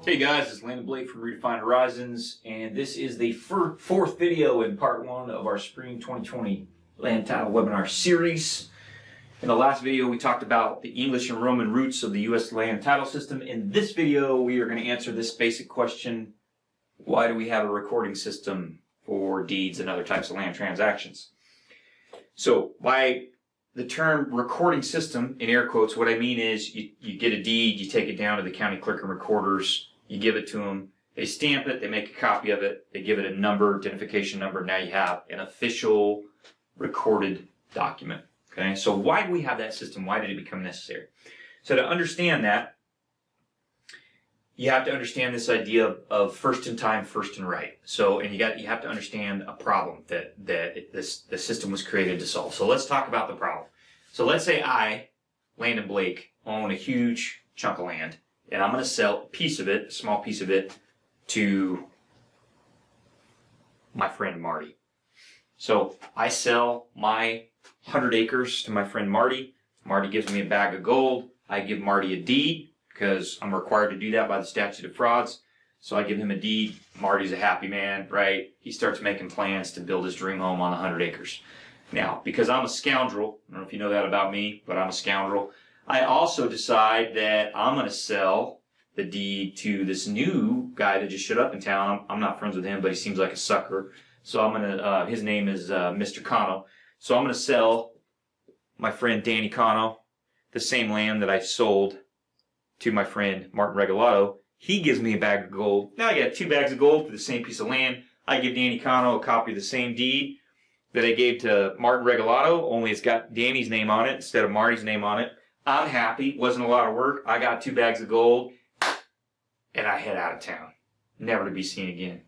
Hey guys, it's Landon Blake from Redefined Horizons, and this is the fourth video in part one of our Spring 2020 Land Title Webinar series. In the last video, we talked about the English and Roman roots of the U.S. land title system. In this video, we are going to answer this basic question: why do we have a recording system for deeds and other types of land transactions? So, by the term recording system, in air quotes, what I mean is you get a deed, you take it down to the county clerk and recorders, you give it to them, they stamp it, they make a copy of it, they give it a number, identification number. Now you have an official recorded document. Okay, so why do we have that system? Why did it become necessary? So to understand that, you have to understand this idea of first in time, first in right. So, and you have to understand a problem that the system was created to solve. So let's talk about the problem. So let's say I, Landon Blake, own a huge chunk of land, and I'm going to sell a piece of it, a small piece of it, to my friend Marty. So I sell my 100 acres to my friend Marty. Marty gives me a bag of gold. I give Marty a deed because I'm required to do that by the statute of frauds. So I give him a deed. Marty's a happy man, right? He starts making plans to build his dream home on 100 acres. Now, because I'm a scoundrel, I don't know if you know that about me, but I'm a scoundrel, I also decide that I'm going to sell the deed to this new guy that just showed up in town. I'm not friends with him, but he seems like a sucker. So I'm going to, his name is Mr. Cano. So I'm going to sell my friend Danny Cano the same land that I sold to my friend Martin Regalado. He gives me a bag of gold. Now I got 2 bags of gold for the same piece of land. I give Danny Cano a copy of the same deed that I gave to Martin Regalado, only it's got Danny's name on it instead of Marty's name on it. I'm happy. Wasn't a lot of work. I got 2 bags of gold, and I head out of town, never to be seen again.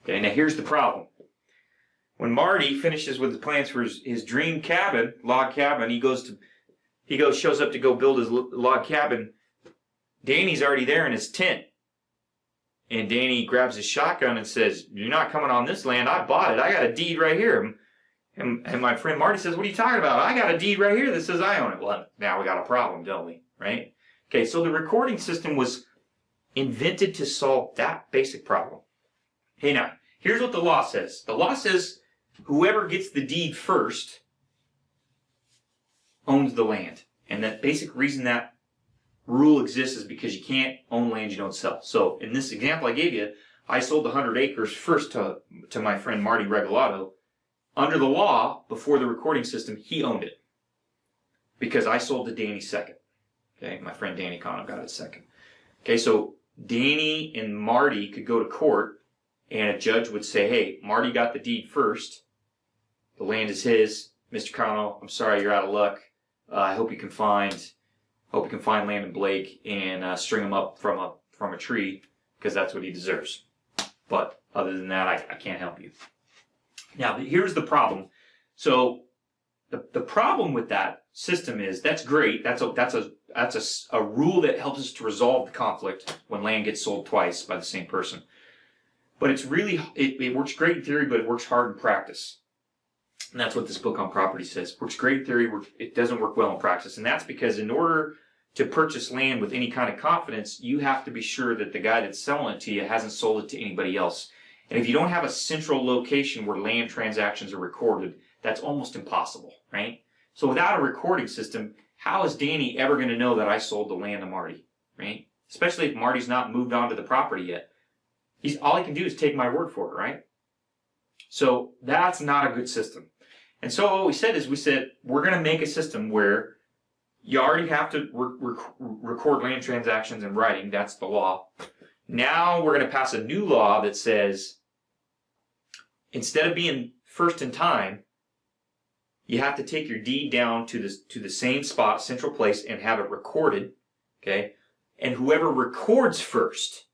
Okay, now here's the problem. When Marty finishes with the plans for his dream cabin, log cabin, shows up to go build his log cabin. Danny's already there in his tent, and Danny grabs his shotgun and says, "You're not coming on this land. I bought it. I got a deed right here." And my friend Marty says, "What are you talking about? I got a deed right here that says I own it." Well, now we got a problem, don't we? Right? Okay, so the recording system was invented to solve that basic problem. Hey, now, here's what the law says. The law says whoever gets the deed first owns the land. And that basic reason that rule exists is because you can't own land you don't sell. So in this example I gave you, I sold the 100 acres first to my friend Marty Regalado. Under the law, before the recording system, he owned it because I sold to Danny second. Okay, my friend Danny Cano got it second. Okay, so Danny and Marty could go to court, and a judge would say, "Hey, Marty got the deed first. The land is his. Mr. Cano, I'm sorry you're out of luck. I hope you can find Landon Blake and string him up from a tree because that's what he deserves. But other than that, I can't help you." Now, here's the problem. So the problem with that system is that's great. That's a rule that helps us to resolve the conflict when land gets sold twice by the same person. But it's really it works great in theory, but it works hard in practice. And that's what this book on property says. Works great in theory, it doesn't work well in practice. And that's because in order to purchase land with any kind of confidence, you have to be sure that the guy that's selling it to you hasn't sold it to anybody else. And if you don't have a central location where land transactions are recorded, that's almost impossible, right? So without a recording system, how is Danny ever going to know that I sold the land to Marty, right? Especially if Marty's not moved on to the property yet. All he can do is take my word for it, right? So that's not a good system. And so what we said is we're going to make a system where you already have to record land transactions in writing. That's the law. Now we're going to pass a new law that says instead of being first in time, you have to take your deed down to the same spot, central place, and have it recorded. Okay, and whoever records first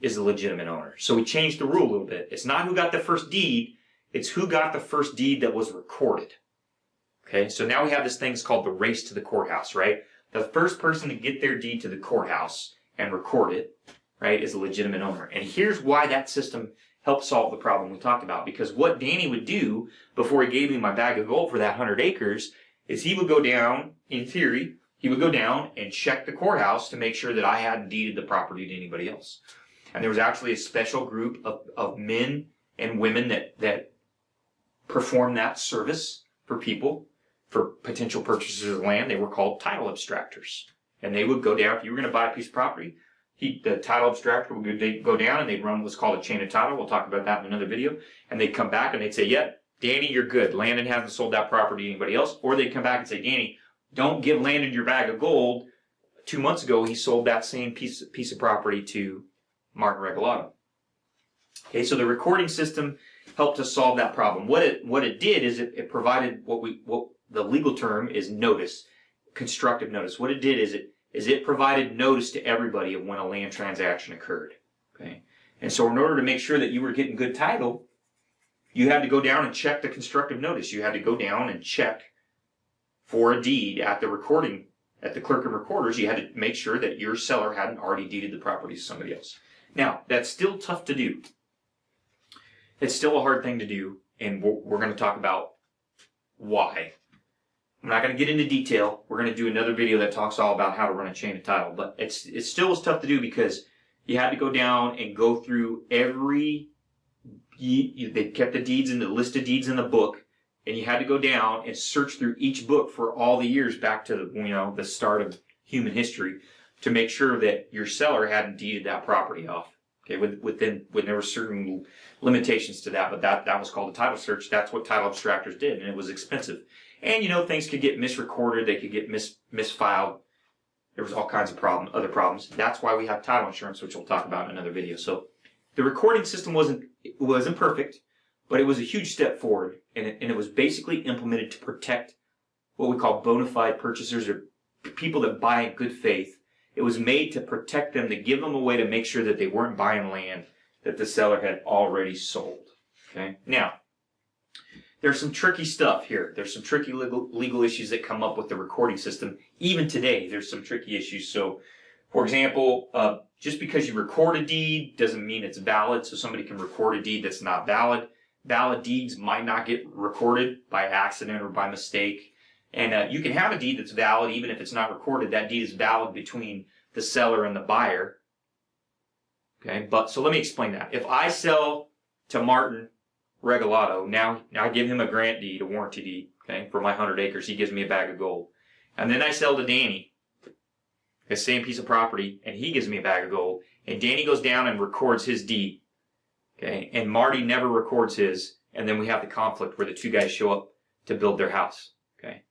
is the legitimate owner. So we changed the rule a little bit. It's not who got the first deed; it's who got the first deed that was recorded. Okay, so now we have this thing that's called the race to the courthouse, right? The first person to get their deed to the courthouse and record it, right, is a legitimate owner. And here's why that system helps solve the problem we talked about. Because what Danny would do before he gave me my bag of gold for that 100 acres is he would go down, in theory, he would go down and check the courthouse to make sure that I hadn't deeded the property to anybody else. And there was actually a special group of men and women that performed that service for people, for potential purchasers of land. They were called title abstractors. And they would go down, if you were going to buy a piece of property, the title abstractor would go down and they'd run what's called a chain of title. We'll talk about that in another video. And they'd come back and they'd say, yeah, Danny, you're good. Landon hasn't sold that property to anybody else. Or they'd come back and say, Danny, don't give Landon your bag of gold. 2 months ago, he sold that same piece of property to Martin Regalado. Okay, so the recording system helped us solve that problem. What it did is it provided what the legal term is notice, constructive notice. What it did is it provided notice to everybody of when a land transaction occurred. Okay, and so in order to make sure that you were getting good title, you had to go down and check the constructive notice. You had to go down and check for a deed at the clerk of recorders. You had to make sure that your seller hadn't already deeded the property to somebody else. Now, that's still tough to do. It's still a hard thing to do, and we're going to talk about why. I'm not going to get into detail. We're going to do another video that talks all about how to run a chain of title, but it still is tough to do because you had to go down and go through every. They kept the deeds in the list of deeds in the book, and you had to go down and search through each book for all the years back to the start of human history to make sure that your seller hadn't deeded that property off. Okay, when there were certain limitations to that, but that was called a title search. That's what title abstractors did, and it was expensive. And things could get misrecorded, they could get misfiled. There was all kinds of other problems. That's why we have title insurance, which we'll talk about in another video. So the recording system wasn't perfect, but it was a huge step forward, and it was basically implemented to protect what we call bona fide purchasers, or people that buy in good faith. It was made to protect them, to give them a way to make sure that they weren't buying land that the seller had already sold. Okay. Now, there's some tricky stuff here. There's some tricky legal issues that come up with the recording system. Even today, there's some tricky issues. So, for example, just because you record a deed doesn't mean it's valid. So somebody can record a deed that's not valid. Valid deeds might not get recorded by accident or by mistake. And you can have a deed that's valid even if it's not recorded. That deed is valid between the seller and the buyer. Okay, so let me explain that. If I sell to Martin Regalado, now I give him a grant deed, a warranty deed, okay, for my 100 acres. He gives me a bag of gold. And then I sell to Danny the same piece of property, and he gives me a bag of gold. And Danny goes down and records his deed. Okay, and Marty never records his, and then we have the conflict where the two guys show up to build their house. Okay.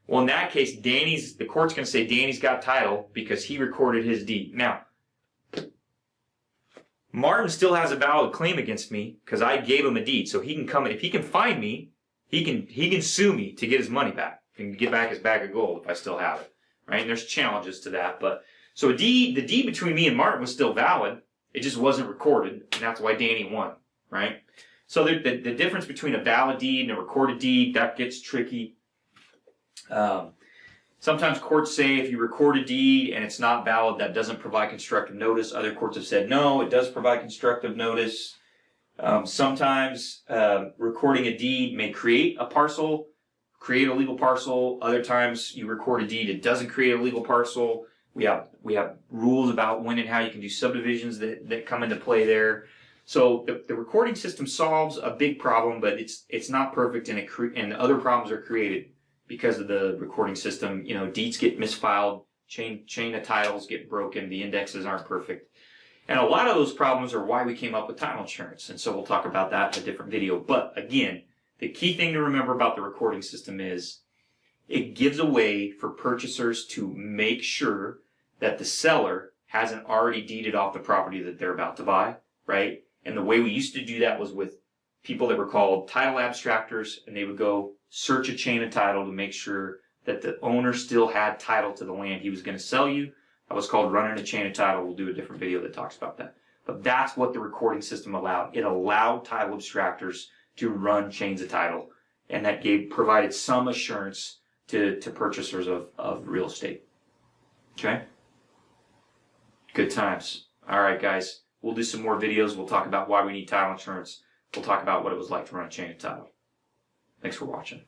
Well, in that case, the court's going to say Danny's got title because he recorded his deed. Now, Martin still has a valid claim against me because I gave him a deed. So he can come, if he can find me, he can sue me to get his money back and get back his bag of gold if I still have it. Right? And there's challenges to that. So the deed between me and Martin was still valid. It just wasn't recorded, and that's why Danny won. Right? So the difference between a valid deed and a recorded deed, that gets tricky. Sometimes courts say if you record a deed and it's not valid, that doesn't provide constructive notice. Other courts have said, no, it does provide constructive notice. Sometimes recording a deed may create a legal parcel. Other times you record a deed, it doesn't create a legal parcel. We have rules about when and how you can do subdivisions that come into play there. So the recording system solves a big problem, but it's not perfect, and other problems are created because of the recording system. Deeds get misfiled, chain of titles get broken, the indexes aren't perfect. And a lot of those problems are why we came up with title insurance. And so we'll talk about that in a different video. But again, the key thing to remember about the recording system is it gives a way for purchasers to make sure that the seller hasn't already deeded off the property that they're about to buy, right? And the way we used to do that was with people that were called title abstractors, and they would go search a chain of title to make sure that the owner still had title to the land he was going to sell you. That was called running a chain of title. We'll do a different video that talks about that. But that's what the recording system allowed. It allowed title abstractors to run chains of title, and that provided some assurance to purchasers of real estate. Okay? Good times. All right, guys. We'll do some more videos. We'll talk about why we need title insurance. We'll talk about what it was like to run a chain of title. Thanks for watching.